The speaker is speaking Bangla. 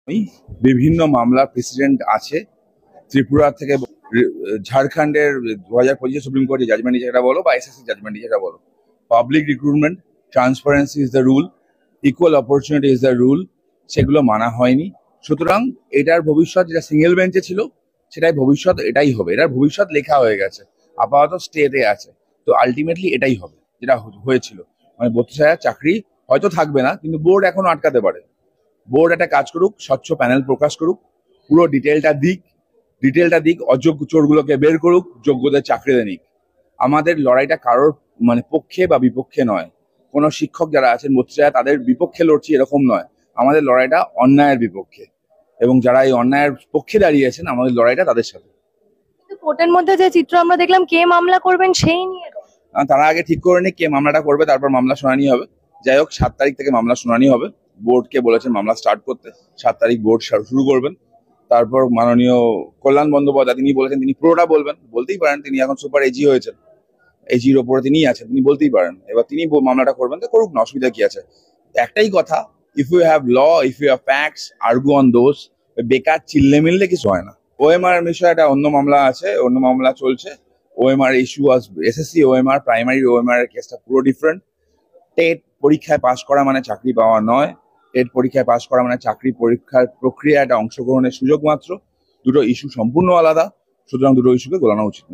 ওই বিভিন্ন মামলার প্রেসিডেন্ট আছে ত্রিপুরা থেকে ঝাড়খণ্ডের 2025 সুপ্রিম কোর্টের জাজমেন্ট যেটা বলো বা এসএসসি জাজমেন্ট যেটা বলো, public recruitment, transparency is the rule, equal opportunity is the rule, সেগুলো মানা হয়নি। সুতরাং এটার ভবিষ্যৎ যেটা সিঙ্গেল বেঞ্চে ছিল সেটাই ভবিষ্যৎ, এটাই হবে। এটার ভবিষ্যৎ লেখা হয়ে গেছে, আপাতত স্টেতে আছে। তো আলটিমেটলি এটাই হবে যেটা হয়েছিল। মানে 32,000 চাকরি হয়তো থাকবে না, কিন্তু বোর্ড এখনো আটকাতে পারে। বোর্ড একটা কাজ করুক, স্বচ্ছ প্যানেল প্রকাশ করুক, পুরো ডিটেলটা দিক, অযোগ্য চোরগুলোকে বের করুক, যোগ্যদের চাকরিতে নিক। আমাদের লড়াইটা কারোর মানে পক্ষে বা বিপক্ষে নয়। কোনো শিক্ষক যারা আছেন 32,000 তাদের বিপক্ষে লড়ছি এরকম নয়। আমাদের লড়াইটা অন্যায়ের বিপক্ষে, এবং যারা এই অন্যায়ের পক্ষে দাঁড়িয়েছেন আমাদের লড়াইটা তাদের সাথে। কোর্টের মধ্যে যে চিত্র আমরা দেখলাম, কে মামলা করবেন সেই নিয়ে তারা আগে ঠিক করে নি কে মামলাটা করবে, তারপর মামলা শুনানি হবে। যাই হোক, 7 তারিখ থেকে মামলা শুনানি হবে। বোর্ডকে বলেছেন মামলা স্টার্ট করতে, 7 তারিখ বোর্ড শুরু করবেন। তারপর মাননীয় কল্যাণ বন্দ্যোপাধ্যায় তিনি বলেছেন তিনি পুরোটা বলবেন, বলতেই পারেন, তিনি এখন সুপার এজি হয়েছেন, এজির ওপরে তিনি আছেন, তিনি বলতেই পারেন। এবার তিনি মামলাটা করবেন, তো করুক না, অসুবিধা কি আছে। একটাই কথা, if you have law, if you have facts, argue on those. বেকার চিল্লে মিললে কিছু হয় না। ওএমআর বিষয়ে একটা অন্য মামলা আছে, অন্য মামলা চলছে। OMR issue SSC OMR, primary OMR এর কেসটা পুরো ডিফারেন্ট। টেট পরীক্ষায় পাশ করা মানে চাকরি পাওয়া নয়। টেট পরীক্ষায় পাশ করা মানে চাকরি পরীক্ষার প্রক্রিয়াটা অংশগ্রহণের সুযোগ মাত্র। দুটো ইস্যু সম্পূর্ণ আলাদা, সুতরাং দুটো ইস্যুকে গোলানো উচিত নয়।